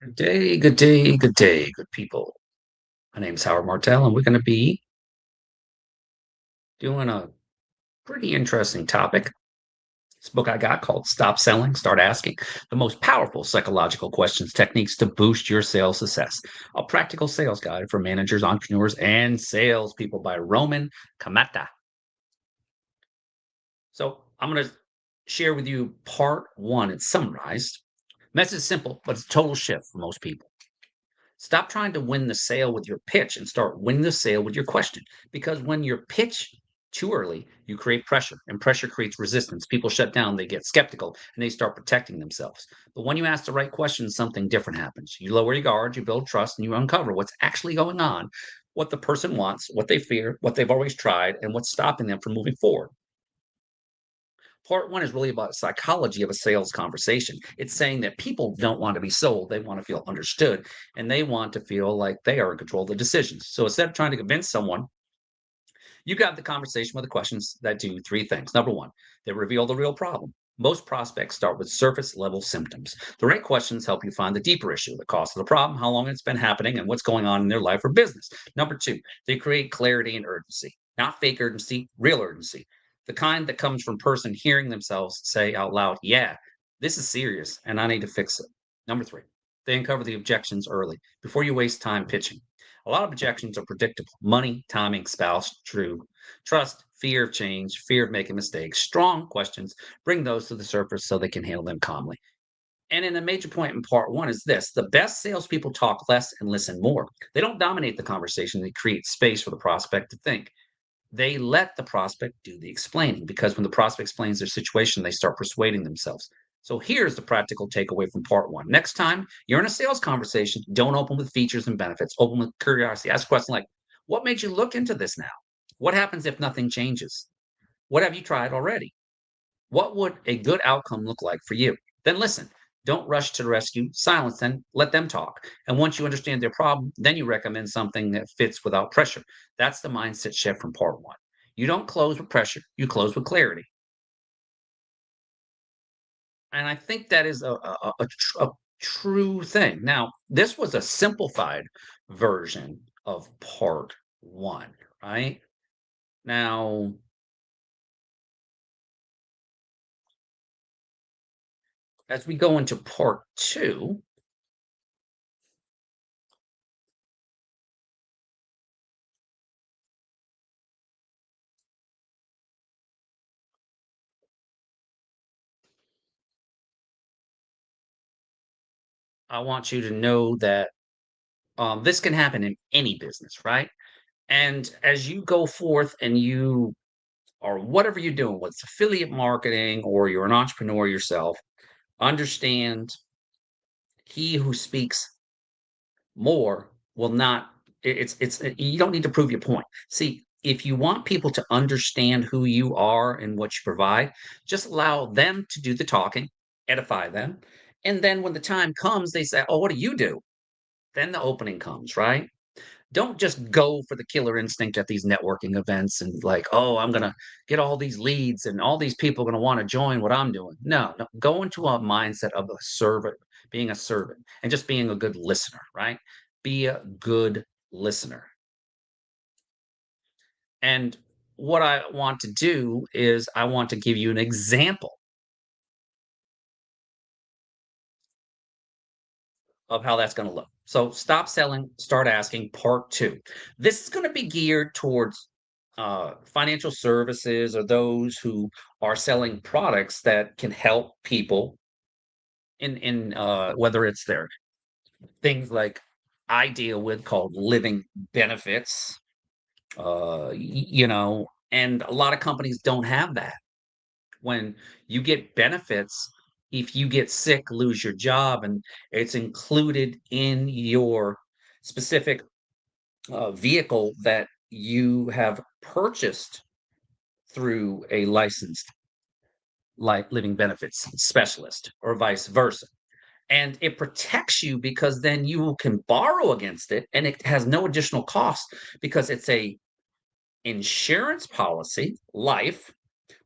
Good day, good day, good people. My name's Howard Martell, and we're going to be doing a pretty interesting topic. This book I got called Stop Selling, Start Asking: The Most Powerful Psychological Questions Techniques to Boost Your Sales Success. A practical sales guide for managers, entrepreneurs, and salespeople by Roman Kmenta. So I'm going to share with you part one. It's summarized. Message is simple, but it's a total shift for most people. Stop trying to win the sale with your pitch and start winning the sale with your question. Because when you pitch too early, you create pressure, and pressure creates resistance. People shut down, they get skeptical, and they start protecting themselves. But when you ask the right questions, something different happens. You lower your guard, you build trust, and you uncover what's actually going on, what the person wants, what they fear, what they've always tried, and what's stopping them from moving forward. Part one is really about psychology of a sales conversation. It's saying that people don't want to be sold. They want to feel understood and they want to feel like they are in control of the decisions. So instead of trying to convince someone, you got the conversation with the questions that do three things. Number one, they reveal the real problem. Most prospects start with surface level symptoms. The right questions help you find the deeper issue, the cause of the problem, how long it's been happening, and what's going on in their life or business. Number two, they create clarity and urgency, not fake urgency, real urgency. The kind that comes from person hearing themselves say out loud, yeah, this is serious and I need to fix it. Number three, they uncover the objections early before you waste time pitching. A lot of objections are predictable: money, timing, spouse, true, trust, fear of change, fear of making mistakes. Strong questions bring those to the surface so they can handle them calmly. And then the major point in part one is this: the best salespeople talk less and listen more. They don't dominate the conversation, they create space for the prospect to think. They let the prospect do the explaining, because when the prospect explains their situation, they start persuading themselves. So here's the practical takeaway from part one. Next time you're in a sales conversation, don't open with features and benefits. Open with curiosity. Ask a question like, what made you look into this now? What happens if nothing changes? What have you tried already? What would a good outcome look like for you? Then listen. Don't rush to the rescue. Silence them. Let them talk. And once you understand their problem, then you recommend something that fits without pressure. That's the mindset shift from part one. You don't close with pressure, you close with clarity. And I think that is a true thing. Now, this was a simplified version of part one, right? Now, as we go into part two, I want you to know that this can happen in any business, right? And as you go forth and you or whatever you're doing, whether it's affiliate marketing or you're an entrepreneur yourself, understand he who speaks more will not. You don't need to prove your point. See, if you want people to understand who you are and what you provide, just allow them to do the talking, edify them, and then when the time comes, they say, "Oh, what do you do?" Then the opening comes, right? Don't just go for the killer instinct at these networking events and like, oh, I'm going to get all these leads and all these people are going to want to join what I'm doing. No, no, go into a mindset of a servant, being a servant and just being a good listener, right? Be a good listener. And what I want to do is I want to give you an example of how that's going to look. So stop selling, start asking, part two. This is going to be geared towards financial services or those who are selling products that can help people in whether it's their things like I deal with called living benefits, and a lot of companies don't have that. When you get benefits, if you get sick, lose your job, and it's included in your specific vehicle that you have purchased through a licensed like living benefits specialist or vice versa. And it protects you because then you can borrow against it and it has no additional cost because it's a insurance policy, life,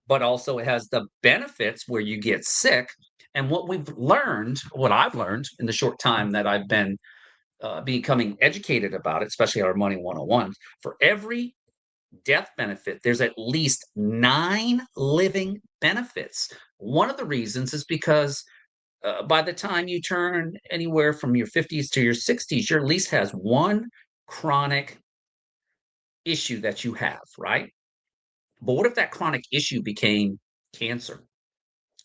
but also it has the benefits where you get sick And what I've learned in the short time that I've been becoming educated about it, especially our Money 101, for every death benefit, there's at least 9 living benefits. One of the reasons is because by the time you turn anywhere from your 50s to your 60s, your lease has one chronic issue that you have, right? But what if that chronic issue became cancer,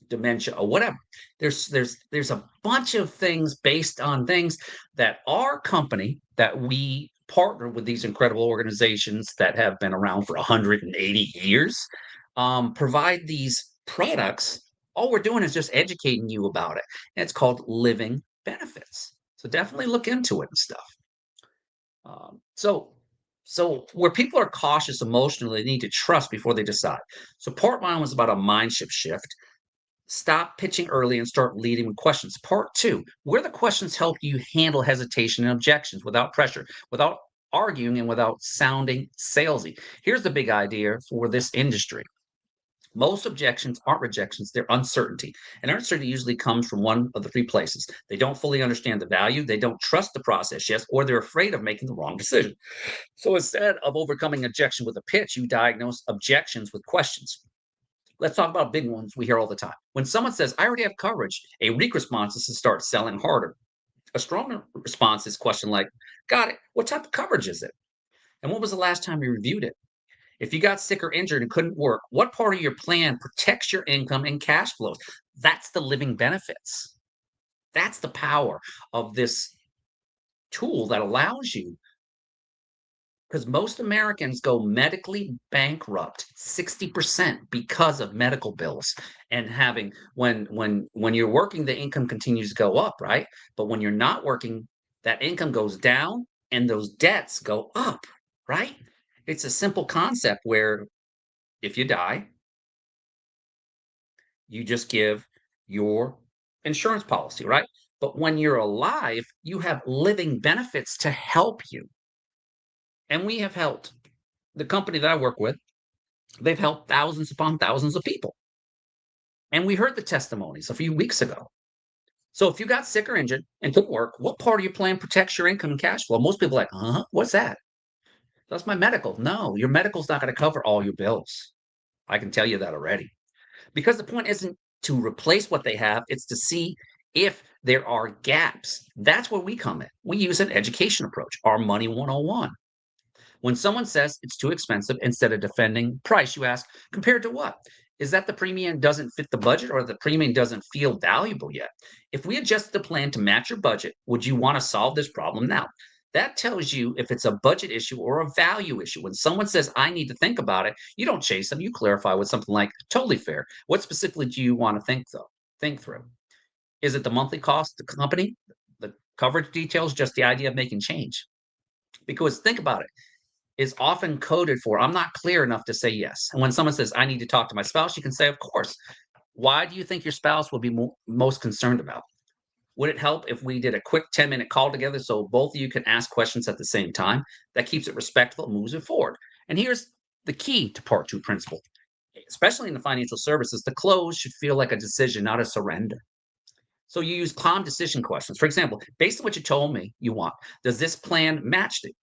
dementia, or whatever? There's a bunch of things based on things that our company that we partner with these incredible organizations that have been around for 180 years provide these products. All we're doing is just educating you about it. And it's called living benefits. So definitely look into it and stuff. Um, so, so where people are cautious emotionally, they need to trust before they decide. So part one was about a shift. Stop pitching early and start leading with questions. Part two, where the questions help you handle hesitation and objections without pressure, without arguing, and without sounding salesy. Here's the big idea for this industry. Most objections aren't rejections, they're uncertainty. And uncertainty usually comes from one of the three places. They don't fully understand the value, they don't trust the process yet, or they're afraid of making the wrong decision. So instead of overcoming objection with a pitch, you diagnose objections with questions. Let's talk about big ones we hear all the time. When someone says, I already have coverage, a weak response is to start selling harder. A strong response is question like, got it. What type of coverage is it? And when was the last time you reviewed it? If you got sick or injured and couldn't work, what part of your plan protects your income and cash flows? That's the living benefits. That's the power of this tool that allows you, because most Americans go medically bankrupt 60% because of medical bills and having when you're working the income continues to go up, right? But when you're not working, that income goes down and those debts go up, right? It's a simple concept where if you die, you just give your insurance policy, right? But when you're alive, you have living benefits to help you. And we have helped the company that I work with, they've helped thousands upon thousands of people. And we heard the testimonies a few weeks ago. So if you got sick or injured and couldn't work, what part of your plan protects your income and cash flow? Most people are like, huh? What's that? That's my medical. No, your medical's not going to cover all your bills. I can tell you that already. Because the point isn't to replace what they have, it's to see if there are gaps. That's where we come in. We use an education approach, our Money 101. When someone says it's too expensive, instead of defending price, you ask, compared to what? Is that the premium doesn't fit the budget or the premium doesn't feel valuable yet? If we adjust the plan to match your budget, would you want to solve this problem now? That tells you if it's a budget issue or a value issue. When someone says, I need to think about it, you don't chase them. You clarify with something like, totally fair. What specifically do you want to think, though? Think through. Is it the monthly cost, the company, the coverage details, just the idea of making change? Because think about it, is often coded for, I'm not clear enough to say yes. And when someone says, I need to talk to my spouse, you can say, of course. Why do you think your spouse will be most concerned about? Would it help if we did a quick 10-minute call together so both of you can ask questions at the same time? That keeps it respectful and moves it forward. And here's the key to part two principle, especially in the financial services, the close should feel like a decision, not a surrender. So you use calm decision questions. For example, based on what you told me you want, does this plan match it?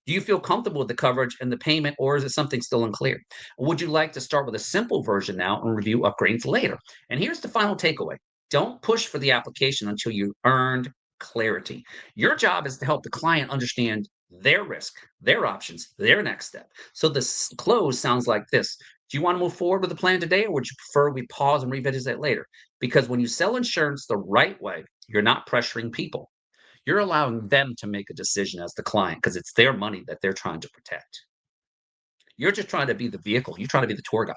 Do you feel comfortable with the coverage and the payment, or is it something still unclear? Would you like to start with a simple version now and review upgrades later? And here's the final takeaway. Don't push for the application until you earned clarity. Your job is to help the client understand their risk, their options, their next step. So this close sounds like this. Do you want to move forward with the plan today, or would you prefer we pause and revisit it later? Because when you sell insurance the right way, you're not pressuring people. You're allowing them to make a decision as the client because it's their money that they're trying to protect. You're just trying to be the vehicle. You're trying to be the tour guide.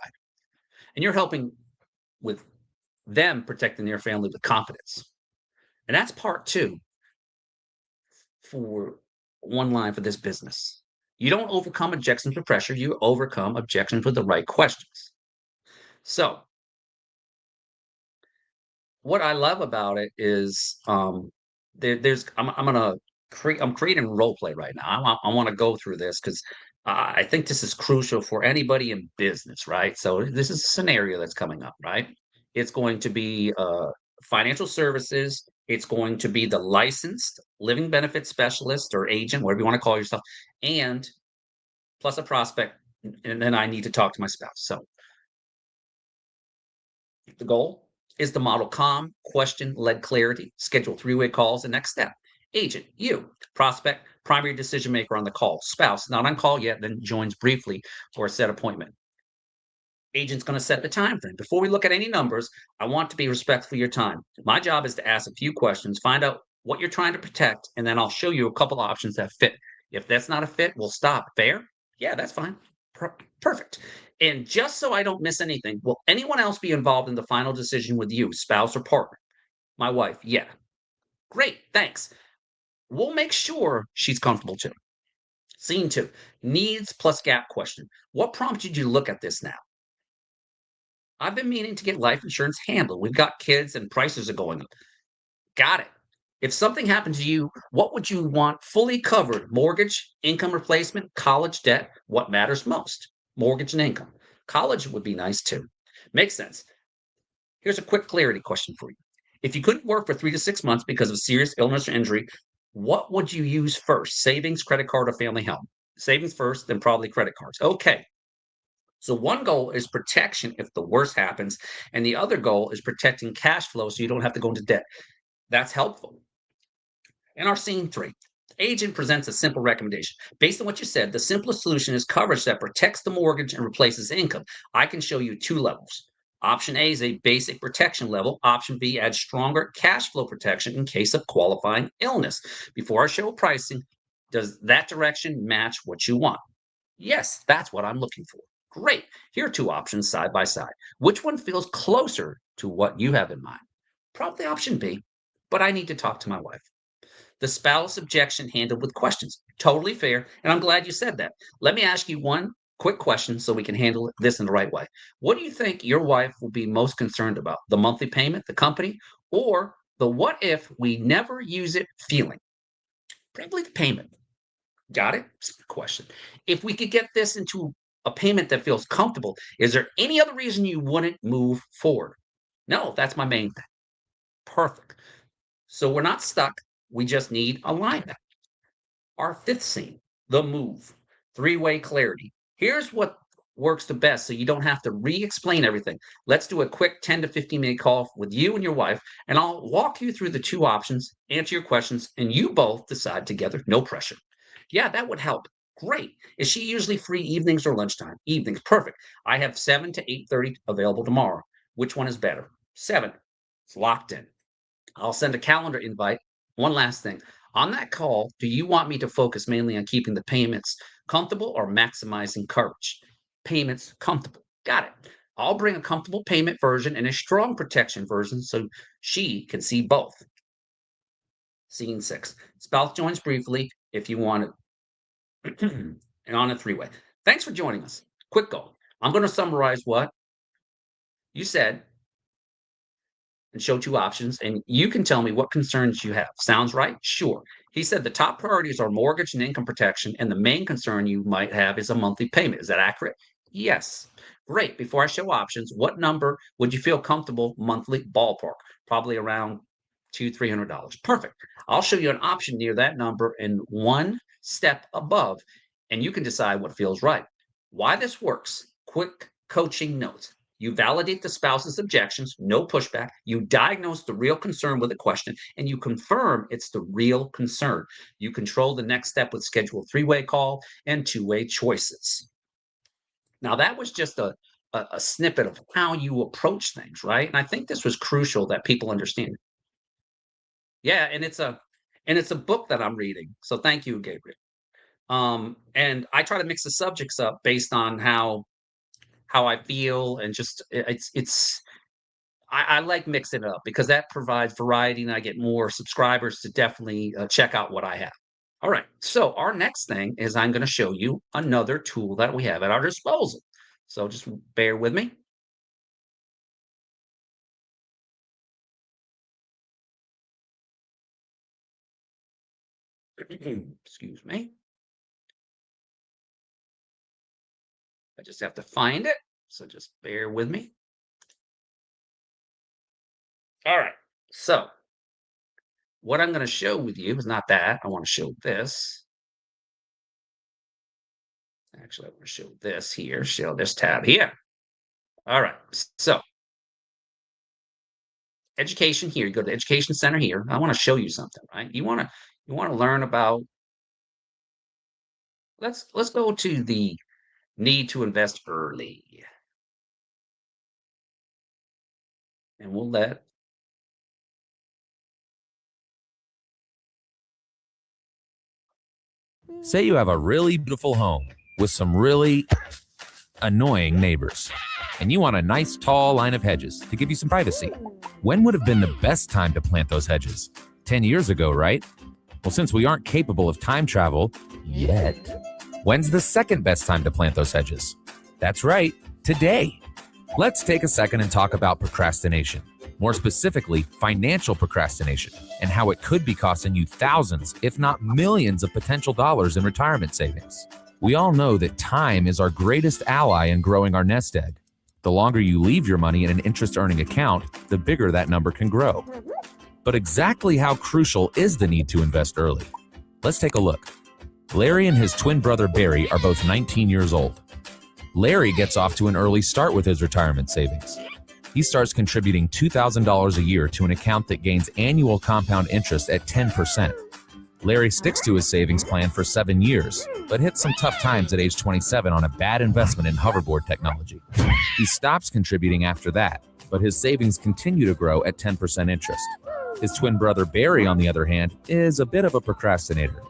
And you're helping with them protecting their family with confidence. And that's part two for one line for this business. You don't overcome objections with pressure. You overcome objections with the right questions. So what I love about it is I'm creating role play right now. I want to go through this because I think this is crucial for anybody in business, right? So this is a scenario that's coming up, right? It's going to be financial services. It's going to be the licensed living benefit specialist or agent, whatever you want to call yourself, and plus a prospect. And then I need to talk to my spouse. So the goal is to model calm, question led clarity, schedule three-way calls, and next step. Agent, you, prospect, primary decision maker on the call, spouse, not on call yet, then joins briefly for a set appointment. Agent's going to set the time frame. Before we look at any numbers, I want to be respectful of your time. My job is to ask a few questions, find out what you're trying to protect, and then I'll show you a couple options that fit. If that's not a fit, we'll stop. Fair? Yeah, that's fine. Perfect. And just so I don't miss anything, will anyone else be involved in the final decision with you, spouse or partner? My wife. Yeah. Great. Thanks. We'll make sure she's comfortable too. Scene two, needs plus gap question. What prompted you to look at this now? I've been meaning to get life insurance handled. We've got kids and prices are going up. Got it. If something happened to you, what would you want fully covered? Mortgage, income replacement, college debt? What matters most? Mortgage and income. College would be nice too. Makes sense. Here's a quick clarity question for you. If you couldn't work for 3 to 6 months because of serious illness or injury, what would you use first? Savings, credit card, or family help? Savings first, then probably credit cards. Okay. So one goal is protection if the worst happens, and the other goal is protecting cash flow so you don't have to go into debt. That's helpful. In our scene three, the agent presents a simple recommendation. Based on what you said, the simplest solution is coverage that protects the mortgage and replaces income. I can show you two levels. Option A is a basic protection level. Option B adds stronger cash flow protection in case of qualifying illness. Before I show pricing, does that direction match what you want? Yes, that's what I'm looking for. Great. Here are two options side by side. Which one feels closer to what you have in mind? Probably option B, but I need to talk to my wife. The spouse objection handled with questions. Totally fair. And I'm glad you said that. Let me ask you one quick question so we can handle this in the right way. What do you think your wife will be most concerned about? The monthly payment, the company, or the what if we never use it feeling? Probably the payment. Got it? Question. If we could get this into a payment that feels comfortable, is there any other reason you wouldn't move forward? No, that's my main thing. Perfect. So we're not stuck. We just need alignment. Our fifth scene, the move, three-way clarity. Here's what works the best so you don't have to re-explain everything. Let's do a quick 10 to 15-minute call with you and your wife, and I'll walk you through the two options, answer your questions, and you both decide together. No pressure. Yeah, that would help. Great. Is she usually free evenings or lunchtime? Evenings. Perfect. I have 7 to 8:30 available tomorrow. Which one is better? 7. It's locked in. I'll send a calendar invite. One last thing. On that call, do you want me to focus mainly on keeping the payments comfortable or maximizing coverage? Payments comfortable. Got it. I'll bring a comfortable payment version and a strong protection version so she can see both. Scene 6. Spouse joins briefly if you want it. And on a three-way. Thanks for joining us. Quick goal. I'm going to summarize what you said and show two options, and you can tell me what concerns you have. Sounds right? Sure. He said the top priorities are mortgage and income protection, and the main concern you might have is a monthly payment. Is that accurate? Yes. Great. Before I show options, what number would you feel comfortable monthly ballpark? Probably around $300. Perfect. I'll show you an option near that number and one step above, and you can decide what feels right. Why this works. Quick coaching notes. You validate the spouse's objections, no pushback. You diagnose the real concern with a question, and you confirm it's the real concern. You control the next step with scheduled three-way call and two-way choices. Now, that was just a snippet of how you approach things, right? And I think this was crucial that people understand. Yeah, and it's a book that I'm reading. So thank you, Gabriel. And I try to mix the subjects up based on how I feel and just it's I like mixing it up because that provides variety and I get more subscribers to definitely check out what I have. All right. So our next thing is I'm going to show you another tool that we have at our disposal. So just bear with me. Excuse me. I just have to find it. So just bear with me. All right. So what I'm going to show with you is not that. I want to show this. Actually, I want to show this here, show this tab here. All right. So education here, you go to the education center here. I want to show you something, right? You want to learn about, let's go to the need to invest early. And we'll let Say you have a really beautiful home with some really annoying neighbors, and you want a nice tall line of hedges to give you some privacy. When would have been the best time to plant those hedges? 10 years ago, right? Well, since we aren't capable of time travel yet, when's the second best time to plant those hedges? That's right, today. Let's take a second and talk about procrastination. More specifically, financial procrastination, and how it could be costing you thousands, if not millions of potential dollars in retirement savings. We all know that time is our greatest ally in growing our nest egg. The longer you leave your money in an interest-earning account, the bigger that number can grow. But exactly how crucial is the need to invest early? Let's take a look. Larry and his twin brother Barry are both 19 years old. Larry gets off to an early start with his retirement savings. He starts contributing $2,000 a year to an account that gains annual compound interest at 10%. Larry sticks to his savings plan for 7 years, but hits some tough times at age 27 on a bad investment in hoverboard technology. He stops contributing after that, but his savings continue to grow at 10% interest. His twin brother Barry, on the other hand, is a bit of a procrastinator.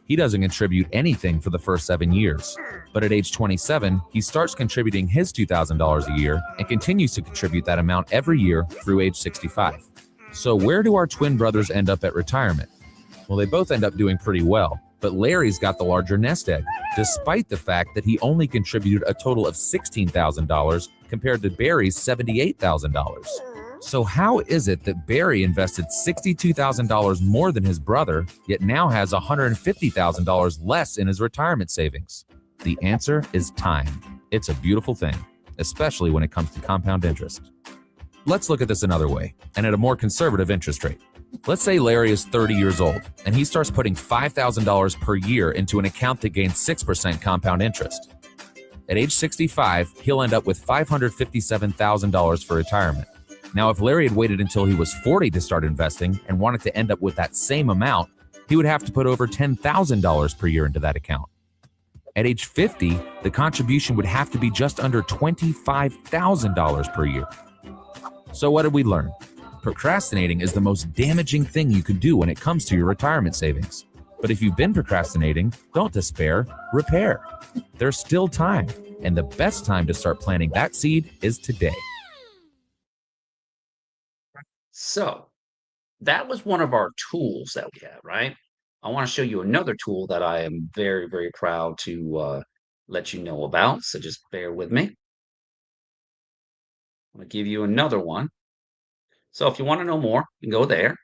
He doesn't contribute anything for the first 7 years, but at age 27, he starts contributing his $2,000 a year and continues to contribute that amount every year through age 65. So where do our twin brothers end up at retirement? Well, they both end up doing pretty well, but Larry's got the larger nest egg, despite the fact that he only contributed a total of $16,000 compared to Barry's $78,000. So how is it that Barry invested $62,000 more than his brother, yet now has $150,000 less in his retirement savings? The answer is time. It's a beautiful thing, especially when it comes to compound interest. Let's look at this another way, and at a more conservative interest rate. Let's say Larry is 30 years old, and he starts putting $5,000 per year into an account that gains 6% compound interest. At age 65, he'll end up with $557,000 for retirement. Now, if Larry had waited until he was 40 to start investing and wanted to end up with that same amount, he would have to put over $10,000 per year into that account. At age 50, the contribution would have to be just under $25,000 per year. So what did we learn? Procrastinating is the most damaging thing you can do when it comes to your retirement savings. But if you've been procrastinating, don't despair, repair. There's still time, and the best time to start planting that seed is today. So that was one of our tools that we have, right? I want to show you another tool that I am very, very proud to let you know about. So just bear with me. I'm going to give you another one. So if you want to know more, you can go there.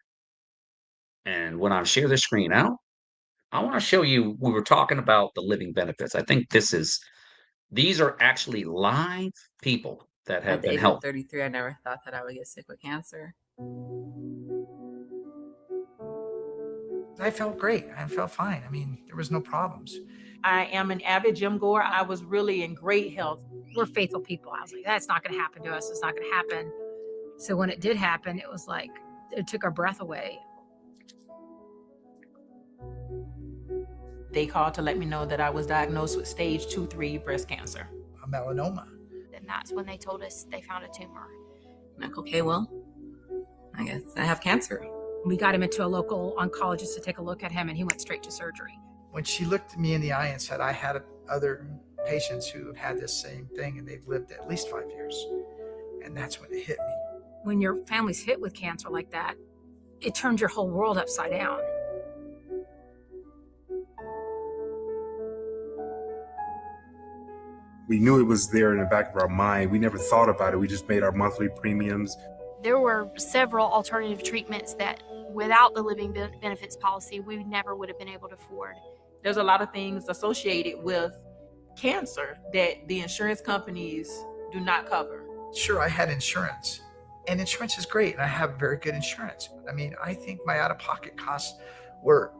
And when I share the screen out, I want to show you, we were talking about the living benefits. I think these are actually live people that have been helped. At the age of 33, I never thought that I would get sick with cancer. I felt great. I felt fine. I mean, there was no problems. I am an avid gym goer. I was really in great health. We're faithful people. I was like, that's not going to happen to us. It's not going to happen. So when it did happen, it was like, it took our breath away. They called to let me know that I was diagnosed with stage 2-3 breast cancer. A melanoma. And that's when they told us they found a tumor. I'm like, okay, well, I guess I have cancer. We got him into a local oncologist to take a look at him, and he went straight to surgery. When she looked me in the eye and said, I had other patients who have had this same thing and they've lived at least 5 years. And that's when it hit me. When your family's hit with cancer like that, it turns your whole world upside down. We knew it was there in the back of our mind. We never thought about it. We just made our monthly premiums. There were several alternative treatments that without the living benefits policy, we never would have been able to afford. There's a lot of things associated with cancer that the insurance companies do not cover. Sure, I had insurance, And insurance is great, and I have very good insurance. I mean, I think my out-of-pocket costs were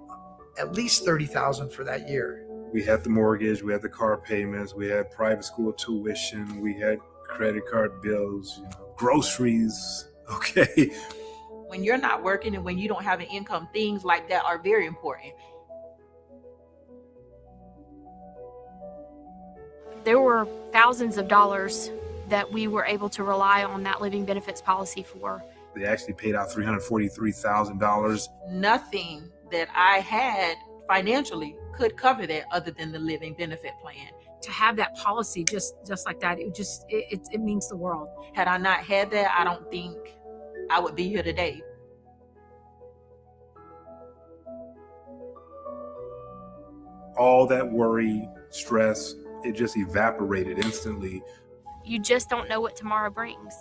at least $30,000 for that year. We had the mortgage, we had the car payments, we had private school tuition, we had credit card bills, groceries. Okay. When you're not working and when you don't have an income, things like that are very important. There were thousands of dollars that we were able to rely on that living benefits policy for. They actually paid out $343,000. Nothing that I had financially could cover that other than the living benefit plan. To have that policy just like that, it means the world. Had I not had that, I don't think I would be here today. All that worry, stress, it just evaporated instantly. You just don't know what tomorrow brings.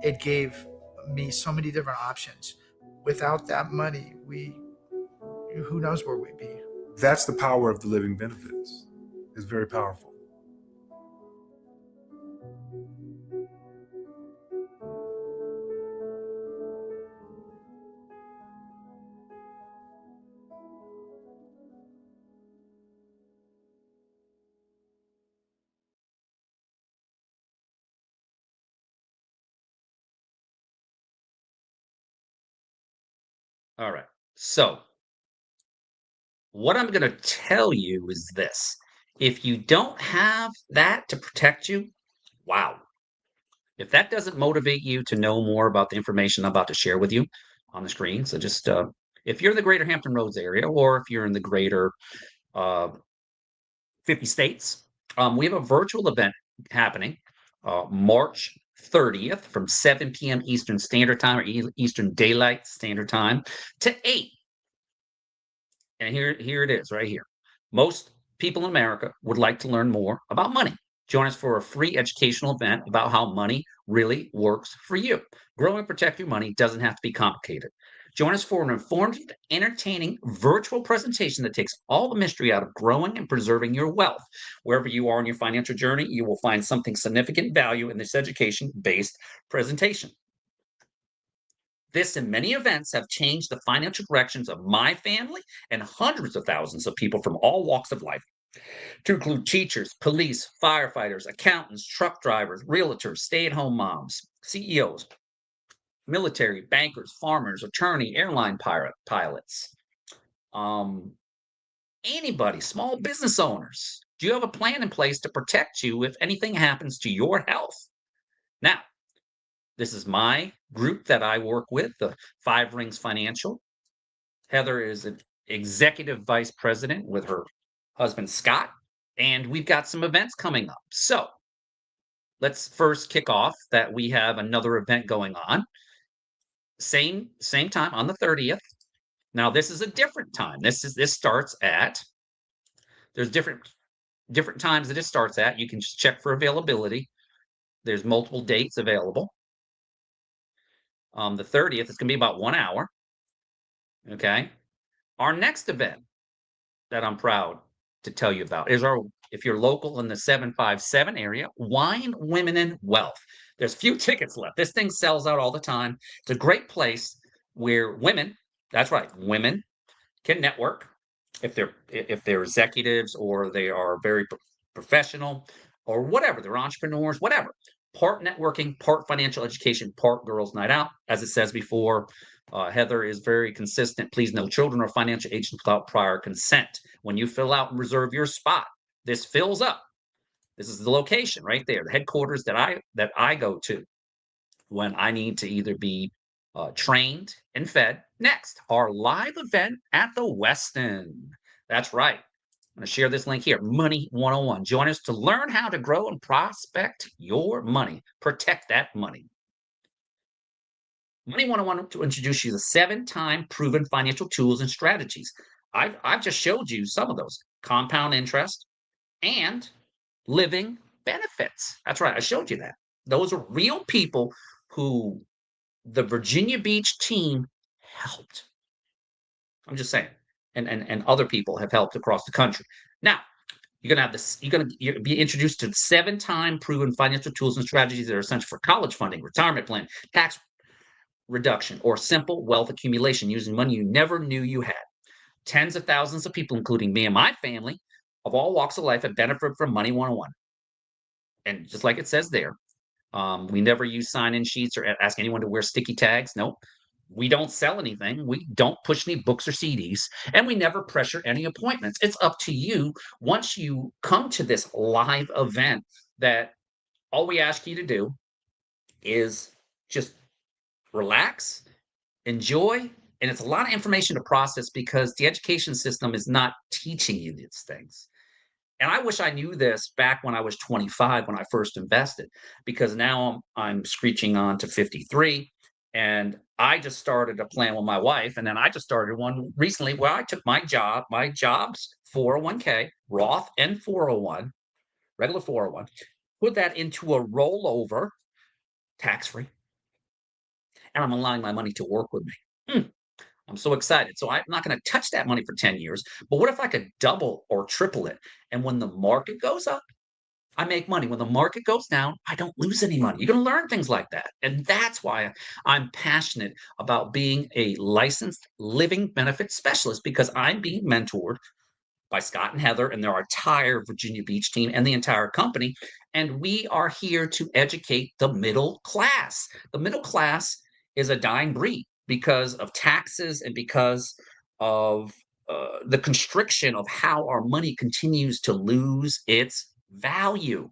It gave me so many different options. Without that money, who knows where we'd be. That's the power of the living benefits. It's very powerful. All right. So what I'm going to tell you is this. If you don't have that to protect you, wow. If that doesn't motivate you to know more about the information I'm about to share with you on the screen, so just if you're in the greater Hampton Roads area, or if you're in the greater 50 states, we have a virtual event happening March 30th from 7 p.m. Eastern Standard Time, or Eastern Daylight Standard Time, to 8. And here it is right here. Most people in America would like to learn more about money. Join us for a free educational event about how money really works for you. Grow and protect your money doesn't have to be complicated. Join us for an informative, entertaining virtual presentation that takes all the mystery out of growing and preserving your wealth. Wherever you are in your financial journey, you will find something significant value in this education-based presentation. This and many events have changed the financial directions of my family and hundreds of thousands of people from all walks of life, to include teachers, police, firefighters, accountants, truck drivers, realtors, stay-at-home moms, CEOs, military, bankers, farmers, attorney, airline pilots, anybody, small business owners. Do you have a plan in place to protect you if anything happens to your health? Now, this is my group that I work with, the Five Rings Financial. Heather is an executive vice president with her husband, Scott, and we've got some events coming up. So let's first kick off that we have another event going on. Same time on the 30th. Now, this is a different time. This starts at, there's different times that it starts at. You can just check for availability. There's multiple dates available. The 30th, it's going to be about 1 hour. Okay. Our next event that I'm proud to tell you about is if you're local in the 757 area, Wine, Women, and Wealth. There's few tickets left. This thing sells out all the time. It's a great place where women, that's right, women can network if they're executives, or they are very professional, or whatever, they're entrepreneurs, whatever. Part networking, part financial education, part girls' night out. As it says before, Heather is very consistent. Please, no children or financial agents without prior consent. When you fill out and reserve your spot, this fills up. This is the location right there, the headquarters that I go to when I need to either be trained and fed. Next, our live event at the Westin. That's right. I'm going to share this link here, Money 101. Join us to learn how to grow and prospect your money. Protect that money. Money 101 to introduce you to 7-time proven financial tools and strategies. I've just showed you some of those. Compound interest and living benefits. That's right. I showed you that. Those are real people who the Virginia Beach team helped. I'm just saying. And other people have helped across the country. Now, you're going to be introduced to 7-time proven financial tools and strategies that are essential for college funding, retirement plan, tax reduction or simple wealth accumulation using money you never knew you had. Tens of thousands of people, including me and my family, of all walks of life, have benefited from Money 101. And just like it says there, we never use sign-in sheets or ask anyone to wear sticky tags. Nope. We don't sell anything. We don't push any books or CDs, and we never pressure any appointments. It's up to you once you come to this live event that all we ask you to do is just relax, enjoy, and it's a lot of information to process because the education system is not teaching you these things. And I wish I knew this back when I was 25 when I first invested, because now I'm screeching on to 53. And I just started a plan with my wife. And then I just started one recently where I took my job's 401k, Roth and 401, regular 401, put that into a rollover, tax free. And I'm allowing my money to work with me. I'm so excited. So I'm not going to touch that money for 10 years. But what if I could double or triple it? And when the market goes up, I make money. When the market goes down, I don't lose any money. You're going to learn things like that. And that's why I'm passionate about being a licensed living benefit specialist, because I'm being mentored by Scott and Heather and their entire Virginia Beach team and the entire company. And we are here to educate the middle class. The middle class is a dying breed because of taxes and because of the constriction of how our money continues to lose its value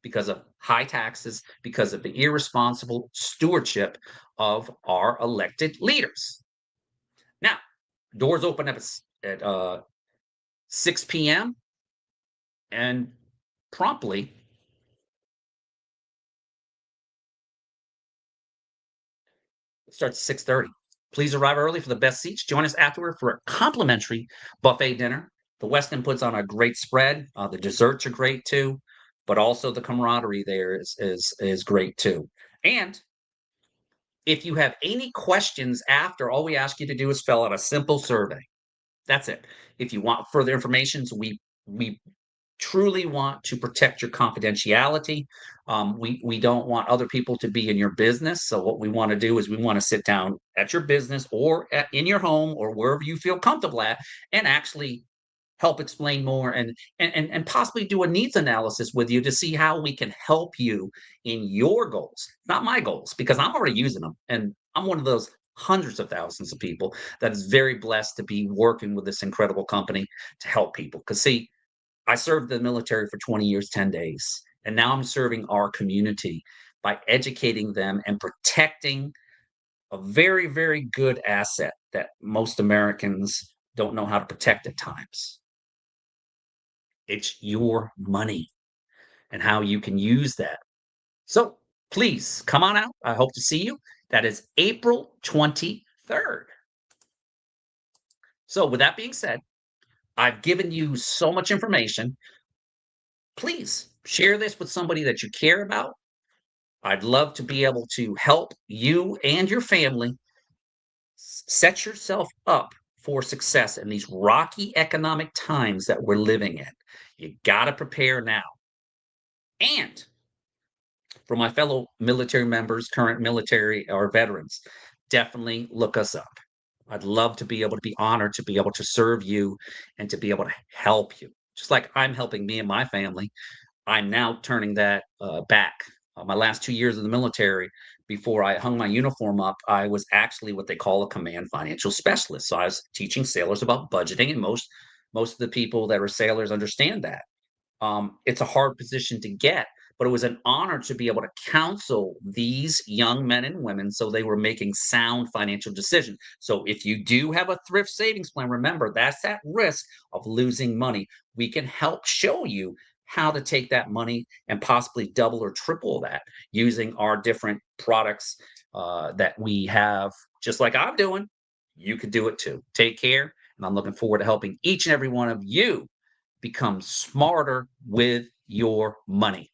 because of high taxes, because of the irresponsible stewardship of our elected leaders. Now, doors open up at 6 p.m. and promptly it starts at 6:30. Please arrive early for the best seats. Join us afterward for a complimentary buffet dinner. The Westin puts on a great spread. The desserts are great too, but also the camaraderie there is great too. And if you have any questions after, all we ask you to do is fill out a simple survey. That's it. If you want further information, so we truly want to protect your confidentiality. We don't want other people to be in your business. So what we want to do is we want to sit down at your business or in your home or wherever you feel comfortable at and actually help explain more and possibly do a needs analysis with you to see how we can help you in your goals, not my goals, because I'm already using them. And I'm one of those hundreds of thousands of people that is very blessed to be working with this incredible company to help people. Because see, I served the military for 20 years, 10 days, and now I'm serving our community by educating them and protecting a very, very good asset that most Americans don't know how to protect at times. It's your money and how you can use that. So please come on out. I hope to see you. That is April 23rd. So with that being said, I've given you so much information. Please share this with somebody that you care about. I'd love to be able to help you and your family set yourself up for success in these rocky economic times that we're living in. You got to prepare now. And for my fellow military members, current military or veterans, definitely look us up. I'd love to be able to be honored to be able to serve you and to be able to help you. Just like I'm helping me and my family, I'm now turning that back. My last 2 years in the military, before I hung my uniform up, I was actually what they call a command financial specialist. So I was teaching sailors about budgeting, and most of the people that are sailors understand that. It's a hard position to get, but it was an honor to be able to counsel these young men and women so they were making sound financial decisions. So if you do have a thrift savings plan, remember that's at risk of losing money. We can help show you how to take that money and possibly double or triple that using our different products that we have, just like I'm doing. You could do it too. Take care. And I'm looking forward to helping each and every one of you become smarter with your money.